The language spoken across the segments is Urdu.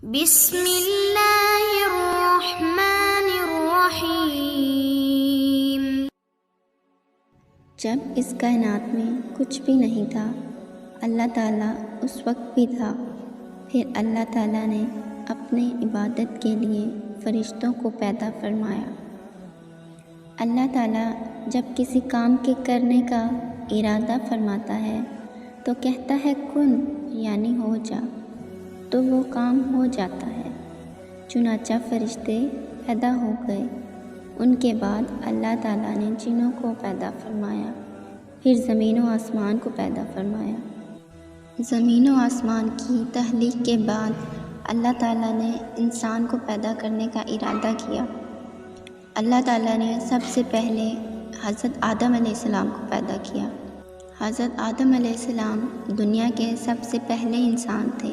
بسم اللہ الرحمن الرحیم۔ جب اس کائنات میں کچھ بھی نہیں تھا، اللہ تعالیٰ اس وقت بھی تھا۔ پھر اللہ تعالیٰ نے اپنے عبادت کے لیے فرشتوں کو پیدا فرمایا۔ اللہ تعالیٰ جب کسی کام کے کرنے کا ارادہ فرماتا ہے تو کہتا ہے کن، یعنی ہو جا، تو وہ کام ہو جاتا ہے۔ چنانچہ فرشتے پیدا ہو گئے۔ ان کے بعد اللہ تعالیٰ نے جنوں کو پیدا فرمایا، پھر زمین و آسمان کو پیدا فرمایا۔ زمین و آسمان کی تخلیق کے بعد اللہ تعالیٰ نے انسان کو پیدا کرنے کا ارادہ کیا۔ اللہ تعالیٰ نے سب سے پہلے حضرت آدم علیہ السلام کو پیدا کیا۔ حضرت آدم علیہ السلام دنیا کے سب سے پہلے انسان تھے۔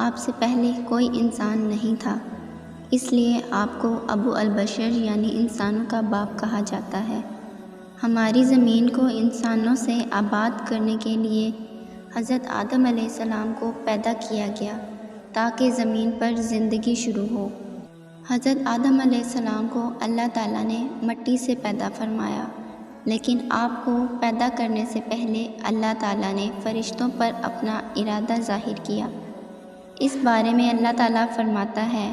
آپ سے پہلے کوئی انسان نہیں تھا، اس لیے آپ کو ابو البشر یعنی انسانوں کا باپ کہا جاتا ہے۔ ہماری زمین کو انسانوں سے آباد کرنے کے لیے حضرت آدم علیہ السلام کو پیدا کیا گیا تاکہ زمین پر زندگی شروع ہو۔ حضرت آدم علیہ السلام کو اللہ تعالیٰ نے مٹی سے پیدا فرمایا، لیکن آپ کو پیدا کرنے سے پہلے اللہ تعالیٰ نے فرشتوں پر اپنا ارادہ ظاہر کیا۔ اس بارے میں اللہ تعالیٰ فرماتا ہے،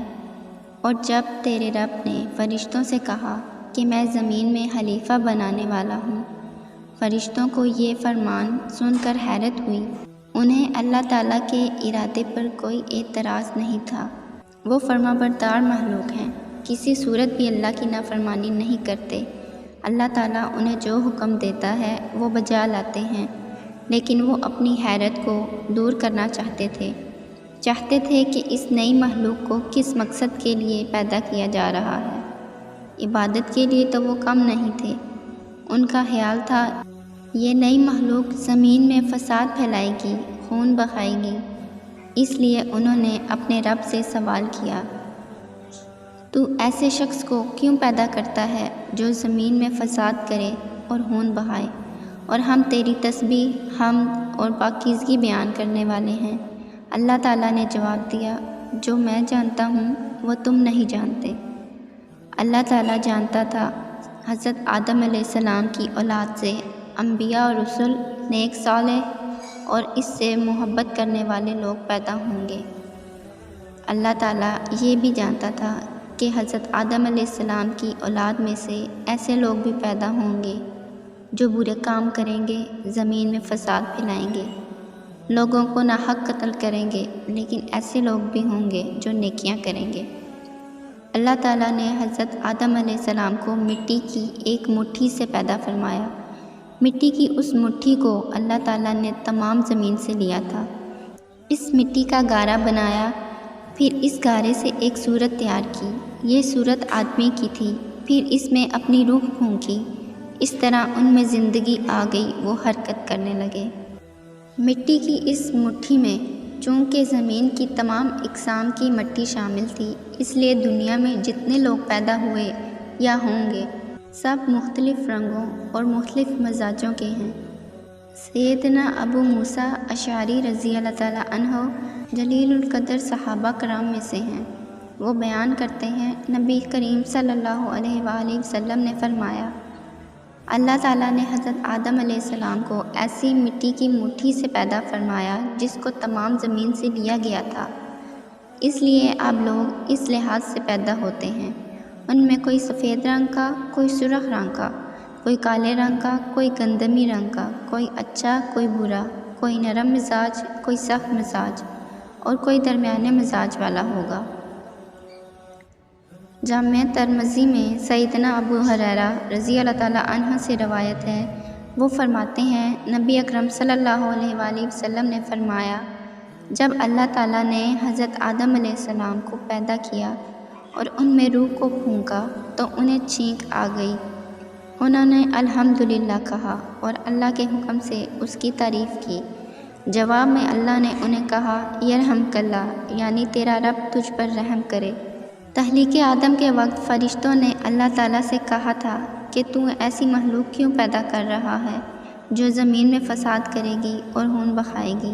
اور جب تیرے رب نے فرشتوں سے کہا کہ میں زمین میں خلیفہ بنانے والا ہوں، فرشتوں کو یہ فرمان سن کر حیرت ہوئی۔ انہیں اللہ تعالیٰ کے ارادے پر کوئی اعتراض نہیں تھا۔ وہ فرمانبردار مخلوق ہیں، کسی صورت بھی اللہ کی نافرمانی نہیں کرتے۔ اللہ تعالیٰ انہیں جو حکم دیتا ہے وہ بجا لاتے ہیں، لیکن وہ اپنی حیرت کو دور کرنا چاہتے تھے کہ اس نئی مخلوق کو کس مقصد کے لیے پیدا کیا جا رہا ہے۔ عبادت کے لیے تو وہ کم نہیں تھے۔ ان کا خیال تھا یہ نئی مخلوق زمین میں فساد پھیلائے گی، خون بہائے گی۔ اس لیے انہوں نے اپنے رب سے سوال کیا، تو ایسے شخص کو کیوں پیدا کرتا ہے جو زمین میں فساد کرے اور خون بہائے، اور ہم تیری تسبیح، حمد اور پاکیزگی بیان کرنے والے ہیں۔ اللہ تعالیٰ نے جواب دیا، جو میں جانتا ہوں وہ تم نہیں جانتے۔ اللہ تعالیٰ جانتا تھا حضرت آدم علیہ السلام کی اولاد سے انبیاء اور رسل، نیک صالح اور اس سے محبت کرنے والے لوگ پیدا ہوں گے۔ اللہ تعالیٰ یہ بھی جانتا تھا کہ حضرت آدم علیہ السلام کی اولاد میں سے ایسے لوگ بھی پیدا ہوں گے جو برے کام کریں گے، زمین میں فساد پھیلائیں گے، لوگوں کو ناحق قتل کریں گے، لیکن ایسے لوگ بھی ہوں گے جو نیکیاں کریں گے۔ اللہ تعالیٰ نے حضرت آدم علیہ السلام کو مٹی کی ایک مٹھی سے پیدا فرمایا۔ مٹی کی اس مٹھی کو اللہ تعالیٰ نے تمام زمین سے لیا تھا، اس مٹی کا گارا بنایا، پھر اس گارے سے ایک صورت تیار کی۔ یہ صورت آدمی کی تھی، پھر اس میں اپنی روح پھونکی، اس طرح ان میں زندگی آ گئی، وہ حرکت کرنے لگے۔ مٹی کی اس مٹھی میں چونکہ زمین کی تمام اقسام کی مٹی شامل تھی، اس لیے دنیا میں جتنے لوگ پیدا ہوئے یا ہوں گے سب مختلف رنگوں اور مختلف مزاجوں کے ہیں۔ سیدنا ابو موسیٰ اشعری رضی اللہ تعالیٰ عنہ جلیل القدر صحابہ کرام میں سے ہیں۔ وہ بیان کرتے ہیں، نبی کریم صلی اللہ علیہ وآلہ وسلم نے فرمایا، اللہ تعالیٰ نے حضرت آدم علیہ السلام کو ایسی مٹی کی مٹھی سے پیدا فرمایا جس کو تمام زمین سے لیا گیا تھا، اس لیے آپ لوگ اس لحاظ سے پیدا ہوتے ہیں۔ ان میں کوئی سفید رنگ کا، کوئی سرخ رنگ کا، کوئی کالے رنگ کا، کوئی گندمی رنگ کا، کوئی اچھا، کوئی برا، کوئی نرم مزاج، کوئی سخت مزاج، اور کوئی درمیانے مزاج والا ہوگا۔ جامع ترمذی میں سیدنا ابو ہریرہ رضی اللہ تعالیٰ عنہ سے روایت ہے، وہ فرماتے ہیں، نبی اکرم صلی اللہ علیہ وآلہ وسلم نے فرمایا، جب اللہ تعالیٰ نے حضرت آدم علیہ السلام کو پیدا کیا اور ان میں روح کو پھونکا تو انہیں چھینک آ گئی۔ انہوں نے الحمدللہ کہا اور اللہ کے حکم سے اس کی تعریف کی۔ جواب میں اللہ نے انہیں کہا، یرحمک اللہ، یعنی تیرا رب تجھ پر رحم کرے۔ تخلیق آدم کے وقت فرشتوں نے اللہ تعالیٰ سے کہا تھا کہ تو ایسی مخلوق کیوں پیدا کر رہا ہے جو زمین میں فساد کرے گی اور خون بہائے گی۔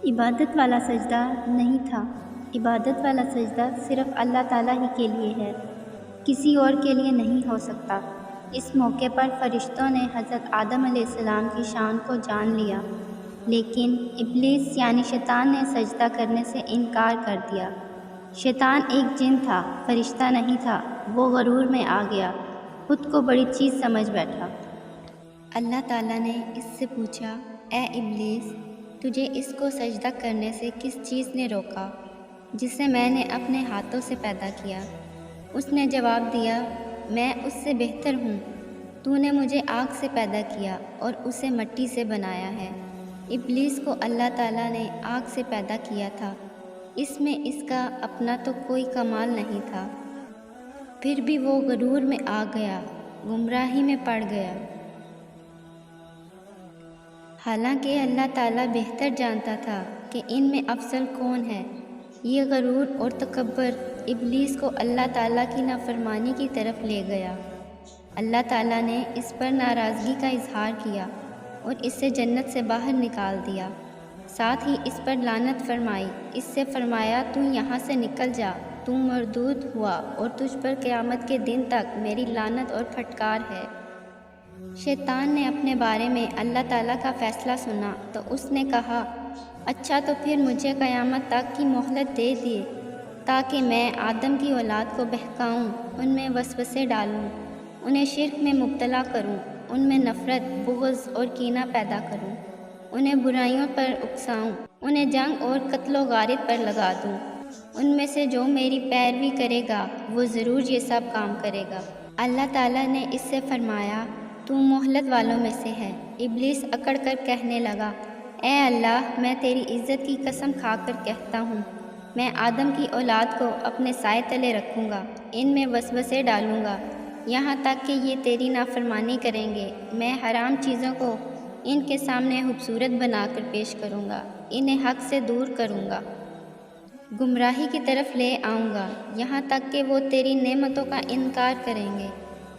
عبادت والا سجدہ نہیں تھا، عبادت والا سجدہ صرف اللہ تعالیٰ ہی کے لیے ہے، کسی اور کے لیے نہیں ہو سکتا۔ اس موقع پر فرشتوں نے حضرت آدم علیہ السلام کی شان کو جان لیا، لیکن ابلیس یعنی شیطان نے سجدہ کرنے سے انکار کر دیا۔ شیطان ایک جن تھا، فرشتہ نہیں تھا۔ وہ غرور میں آ گیا، خود کو بڑی چیز سمجھ بیٹھا۔ اللہ تعالیٰ نے اس سے پوچھا، اے ابلیس، تجھے اس کو سجدہ کرنے سے کس چیز نے روکا جسے میں نے اپنے ہاتھوں سے پیدا کیا؟ اس نے جواب دیا، میں اس سے بہتر ہوں، تو نے مجھے آگ سے پیدا کیا اور اسے مٹی سے بنایا ہے۔ ابلیس کو اللہ تعالیٰ نے آگ سے پیدا کیا تھا، اس میں اس کا اپنا تو کوئی کمال نہیں تھا، پھر بھی وہ غرور میں آ گیا، گمراہی میں پڑ گیا۔ حالانکہ اللہ تعالیٰ بہتر جانتا تھا کہ ان میں افضل کون ہے۔ یہ غرور اور تکبر ابلیس کو اللہ تعالیٰ کی نافرمانی کی طرف لے گیا۔ اللہ تعالیٰ نے اس پر ناراضگی کا اظہار کیا اور اس سے جنت سے باہر نکال دیا، ساتھ ہی اس پر لعنت فرمائی۔ اس سے فرمایا، تو یہاں سے نکل جا، تو مردود ہوا اور تجھ پر قیامت کے دن تک میری لعنت اور پھٹکار ہے۔ شیطان نے اپنے بارے میں اللہ تعالیٰ کا فیصلہ سنا تو اس نے کہا، اچھا تو پھر مجھے قیامت تک کی مہلت دے دیے تاکہ میں آدم کی اولاد کو بہکاؤں، ان میں وسوسے ڈالوں، انہیں شرک میں مبتلا کروں، ان میں نفرت، بغض اور کینہ پیدا کروں، انہیں برائیوں پر اکساؤں، انہیں جنگ اور قتل و غارت پر لگا دوں۔ ان میں سے جو میری پیروی کرے گا وہ ضرور یہ سب کام کرے گا۔ اللہ تعالیٰ نے اس سے فرمایا، تو مہلت والوں میں سے ہے۔ ابلیس اکڑ کر کہنے لگا، اے اللہ، میں تیری عزت کی قسم کھا کر کہتا ہوں، میں آدم کی اولاد کو اپنے سائے تلے رکھوں گا، ان میں وسوسے ڈالوں گا، یہاں تک کہ یہ تیری نافرمانی کریں گے۔ میں حرام چیزوں کو ان کے سامنے خوبصورت بنا کر پیش کروں گا، انہیں حق سے دور کروں گا، گمراہی کی طرف لے آؤں گا، یہاں تک کہ وہ تیری نعمتوں کا انکار کریں گے۔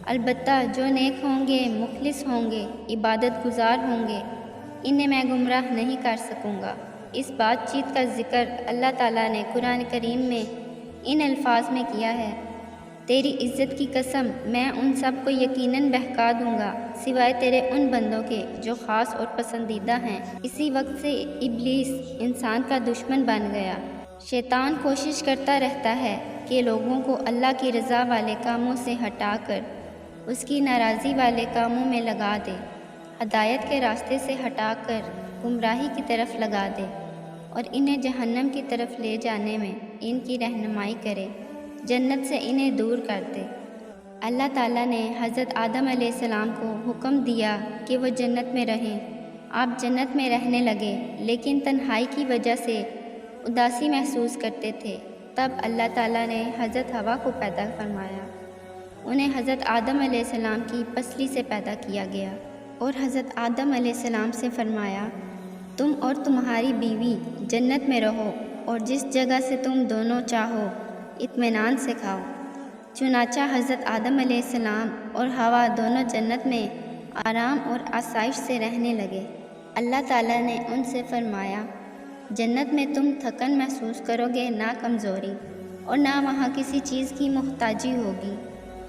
البتہ جو نیک ہوں گے، مخلص ہوں گے، عبادت گزار ہوں گے، انہیں میں گمراہ نہیں کر سکوں گا۔ اس بات چیت کا ذکر اللہ تعالیٰ نے قرآن کریم میں ان الفاظ میں کیا ہے، تیری عزت کی قسم، میں ان سب کو یقیناً بہکا دوں گا سوائے تیرے ان بندوں کے جو خاص اور پسندیدہ ہیں۔ اسی وقت سے ابلیس انسان کا دشمن بن گیا۔ شیطان کوشش کرتا رہتا ہے کہ لوگوں کو اللہ کی رضا والے کاموں سے ہٹا کر اس کی ناراضی والے کاموں میں لگا دے، ہدایت کے راستے سے ہٹا کر گمراہی کی طرف لگا دے اور انہیں جہنم کی طرف لے جانے میں ان کی رہنمائی کرے، جنت سے انہیں دور کر دے۔ اللہ تعالیٰ نے حضرت آدم علیہ السلام کو حکم دیا کہ وہ جنت میں رہیں۔ آپ جنت میں رہنے لگے، لیکن تنہائی کی وجہ سے اداسی محسوس کرتے تھے۔ تب اللہ تعالیٰ نے حضرت حوا کو پیدا فرمایا، انہیں حضرت آدم علیہ السلام کی پسلی سے پیدا کیا گیا اور حضرت آدم علیہ السلام سے فرمایا، تم اور تمہاری بیوی جنت میں رہو اور جس جگہ سے تم دونوں چاہو اطمینان سے کھاؤ۔ چنانچہ حضرت آدم علیہ السلام اور حوا دونوں جنت میں آرام اور آسائش سے رہنے لگے۔ اللہ تعالیٰ نے ان سے فرمایا، جنت میں تم تھکن محسوس کرو گے، نہ کمزوری، اور نہ وہاں کسی چیز کی محتاجی ہوگی،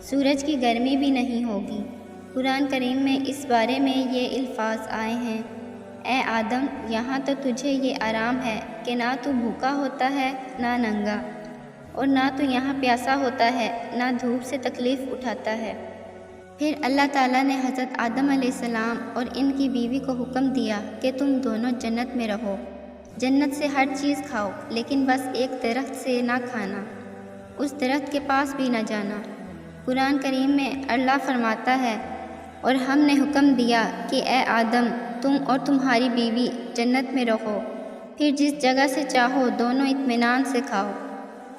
سورج کی گرمی بھی نہیں ہوگی۔ قرآن کریم میں اس بارے میں یہ الفاظ آئے ہیں، اے آدم، یہاں تو تجھے یہ آرام ہے کہ نہ تو بھوکا ہوتا ہے نہ ننگا، اور نہ تو یہاں پیاسا ہوتا ہے نہ دھوپ سے تکلیف اٹھاتا ہے۔ پھر اللہ تعالیٰ نے حضرت آدم علیہ السلام اور ان کی بیوی کو حکم دیا کہ تم دونوں جنت میں رہو، جنت سے ہر چیز کھاؤ، لیکن بس ایک درخت سے نہ کھانا، اس درخت کے پاس بھی نہ جانا۔ قرآن کریم میں اللہ فرماتا ہے، اور ہم نے حکم دیا کہ اے آدم، تم اور تمہاری بیوی جنت میں رہو، پھر جس جگہ سے چاہو دونوں اطمینان سے کھاؤ،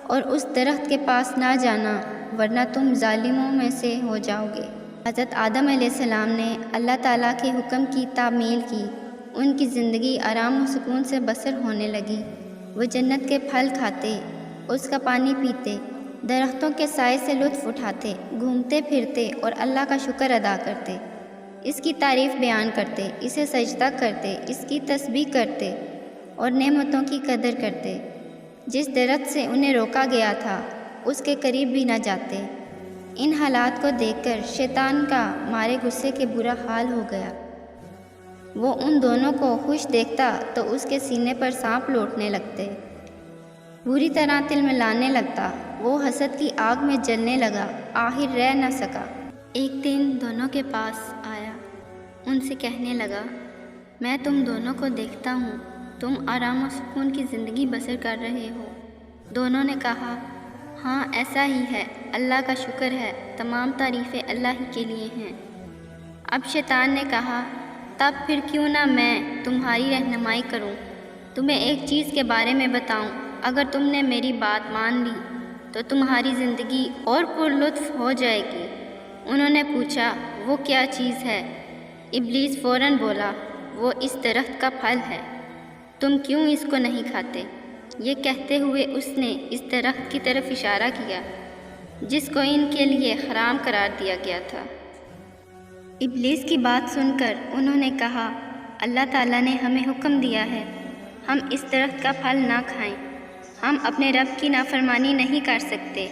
اور اس درخت کے پاس نہ جانا ورنہ تم ظالموں میں سے ہو جاؤ گے۔ حضرت آدم علیہ السلام نے اللہ تعالیٰ کے حکم کی تعمیل کی، ان کی زندگی آرام و سکون سے بسر ہونے لگی۔ وہ جنت کے پھل کھاتے، اس کا پانی پیتے، درختوں کے سائے سے لطف اٹھاتے، گھومتے پھرتے اور اللہ کا شکر ادا کرتے، اس کی تعریف بیان کرتے، اسے سجدہ کرتے، اس کی تسبیح کرتے اور نعمتوں کی قدر کرتے۔ جس درخت سے انہیں روکا گیا تھا اس کے قریب بھی نہ جاتے۔ ان حالات کو دیکھ کر شیطان کا مارے غصے کے برا حال ہو گیا۔ وہ ان دونوں کو خوش دیکھتا تو اس کے سینے پر سانپ لوٹنے لگتے، بری طرح تلملانے لگتا، وہ حسد کی آگ میں جلنے لگا، آخر رہ نہ سکا۔ ایک دن دونوں کے پاس آیا، ان سے کہنے لگا، میں تم دونوں کو دیکھتا ہوں تم آرام و سکون کی زندگی بسر کر رہے ہو۔ دونوں نے کہا، ہاں ایسا ہی ہے، اللہ کا شکر ہے، تمام تعریفیں اللہ ہی کے لیے ہیں۔ اب شیطان نے کہا، تب پھر کیوں نہ میں تمہاری رہنمائی کروں، تمہیں ایک چیز کے بارے میں بتاؤں، اگر تم نے میری بات مان لی تو تمہاری زندگی اور پرلطف ہو جائے گی۔ انہوں نے پوچھا، وہ کیا چیز ہے؟ ابلیس فوراً بولا، وہ اس درخت کا پھل ہے، تم کیوں اس کو نہیں کھاتے؟ یہ کہتے ہوئے اس نے اس درخت کی طرف اشارہ کیا جس کو ان کے لیے حرام قرار دیا گیا تھا۔ ابلیس کی بات سن کر انہوں نے کہا، اللہ تعالیٰ نے ہمیں حکم دیا ہے ہم اس درخت کا پھل نہ کھائیں، ہم اپنے رب کی نافرمانی نہیں کر سکتے۔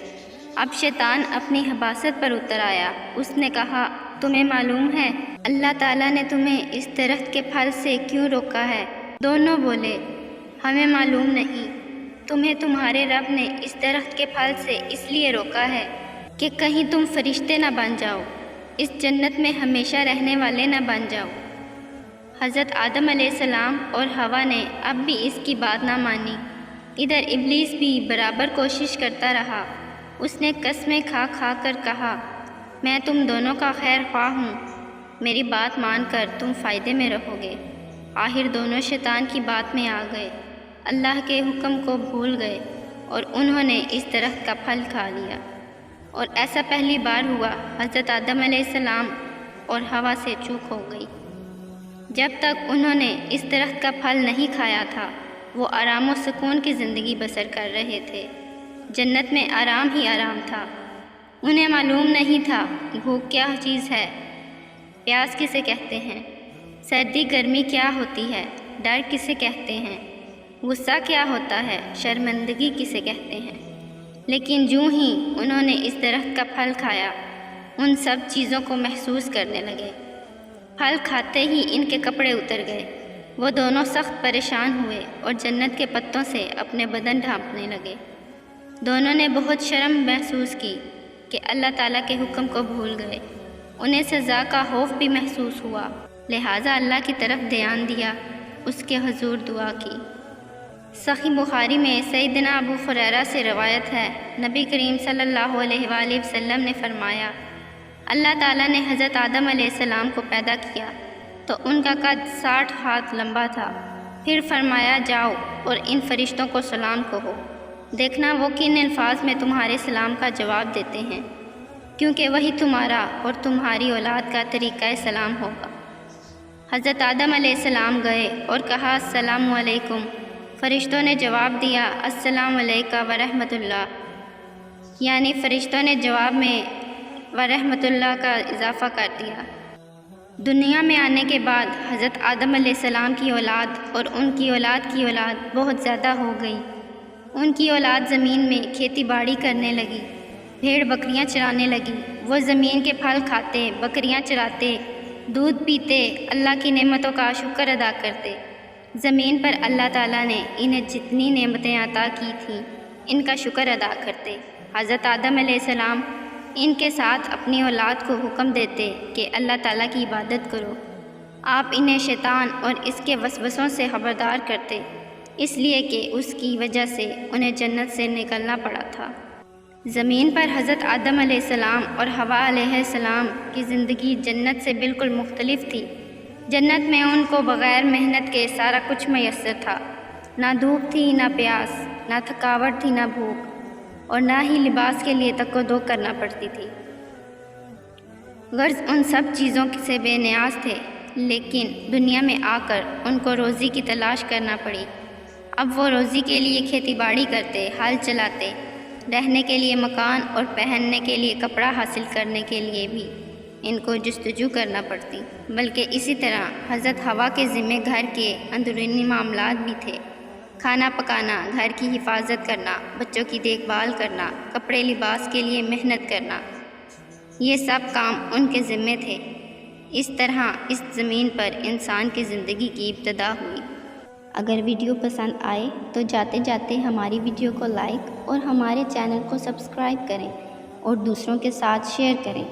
اب شیطان اپنی حباست پر اتر آیا، اس نے کہا، تمہیں معلوم ہے اللہ تعالیٰ نے تمہیں اس درخت کے پھل سے کیوں روکا ہے؟ دونوں بولے، ہمیں معلوم نہیں، تمہیں تمہارے رب نے اس درخت کے پھل سے اس لیے روکا ہے کہ کہیں تم فرشتے نہ بن جاؤ، اس جنت میں ہمیشہ رہنے والے نہ بن جاؤ۔ حضرت آدم علیہ السلام اور حوا نے اب بھی اس کی بات نہ مانی۔ ادھر ابلیس بھی برابر کوشش کرتا رہا، اس نے قسمیں کھا کھا کر کہا، میں تم دونوں کا خیر خواہ ہوں، میری بات مان کر تم فائدے میں رہو گے۔ آخر دونوں شیطان کی بات میں آ گئے، اللہ کے حکم کو بھول گئے اور انہوں نے اس درخت کا پھل کھا لیا۔ اور ایسا پہلی بار ہوا، حضرت آدم علیہ السلام اور حوا سے چوک ہو گئی۔ جب تک انہوں نے اس درخت کا پھل نہیں کھایا تھا وہ آرام و سکون کی زندگی بسر کر رہے تھے، جنت میں آرام ہی آرام تھا۔ انہیں معلوم نہیں تھا بھوک کیا چیز ہے، پیاس کسے کہتے ہیں، سردی گرمی کیا ہوتی ہے، ڈر کسے کہتے ہیں، غصہ کیا ہوتا ہے، شرمندگی کسے کہتے ہیں۔ لیکن جو ہی انہوں نے اس درخت کا پھل کھایا ان سب چیزوں کو محسوس کرنے لگے۔ پھل کھاتے ہی ان کے کپڑے اتر گئے، وہ دونوں سخت پریشان ہوئے اور جنت کے پتوں سے اپنے بدن ڈھانپنے لگے۔ دونوں نے بہت شرم محسوس کی کہ اللہ تعالیٰ کے حکم کو بھول گئے، انہیں سزا کا خوف بھی محسوس ہوا، لہٰذا اللہ کی طرف دھیان دیا، اس کے حضور دعا کی۔ صحیح بخاری میں سیدنا ابو ہریرہ سے روایت ہے، نبی کریم صلی اللہ علیہ وآلہ وسلم نے فرمایا، اللہ تعالیٰ نے حضرت آدم علیہ السلام کو پیدا کیا تو ان کا قد 60 ہاتھ لمبا تھا، پھر فرمایا جاؤ اور ان فرشتوں کو سلام کہو، دیکھنا وہ کن الفاظ میں تمہارے سلام کا جواب دیتے ہیں، کیونکہ وہی تمہارا اور تمہاری اولاد کا طریقہ سلام ہوگا۔ حضرت آدم علیہ السلام گئے اور کہا السلام علیکم، فرشتوں نے جواب دیا السلام علیکہ ورحمۃ اللہ، یعنی فرشتوں نے جواب میں ورحمۃ اللہ کا اضافہ کر دیا۔ دنیا میں آنے کے بعد حضرت آدم علیہ السلام کی اولاد اور ان کی اولاد کی اولاد بہت زیادہ ہو گئی۔ ان کی اولاد زمین میں کھیتی باڑی کرنے لگی، بھیڑ بکریاں چرانے لگی، وہ زمین کے پھل کھاتے، بکریاں چراتے، دودھ پیتے، اللہ کی نعمتوں کا شکر ادا کرتے۔ زمین پر اللہ تعالیٰ نے انہیں جتنی نعمتیں عطا کی تھیں ان کا شکر ادا کرتے۔ حضرت آدم علیہ السلام ان کے ساتھ اپنی اولاد کو حکم دیتے کہ اللہ تعالیٰ کی عبادت کرو۔ آپ انہیں شیطان اور اس کے وسوسوں سے خبردار کرتے، اس لیے کہ اس کی وجہ سے انہیں جنت سے نکلنا پڑا تھا۔ زمین پر حضرت آدم علیہ السلام اور حوا علیہ السلام کی زندگی جنت سے بالکل مختلف تھی۔ جنت میں ان کو بغیر محنت کے سارا کچھ میسر تھا، نہ دھوپ تھی، نہ پیاس، نہ تھکاوٹ تھی، نہ بھوک، اور نہ ہی لباس کے لیے تک و دو کرنا پڑتی تھی۔ غرض ان سب چیزوں سے بے نیاز تھے، لیکن دنیا میں آ کر ان کو روزی کی تلاش کرنا پڑی۔ اب وہ روزی کے لیے کھیتی باڑی کرتے، ہل چلاتے، رہنے کے لیے مکان اور پہننے کے لیے کپڑا حاصل کرنے کے لیے بھی ان کو جستجو کرنا پڑتی، بلکہ اسی طرح حضرت حوا کے ذمہ گھر کے اندرونی معاملات بھی تھے، کھانا پکانا، گھر کی حفاظت کرنا، بچوں کی دیکھ بھال کرنا، کپڑے لباس کے لیے محنت کرنا، یہ سب کام ان کے ذمے تھے۔ اس طرح اس زمین پر انسان کی زندگی کی ابتدا ہوئی۔ اگر ویڈیو پسند آئے تو جاتے جاتے ہماری ویڈیو کو لائک اور ہمارے چینل کو سبسکرائب کریں اور دوسروں کے ساتھ شیئر کریں۔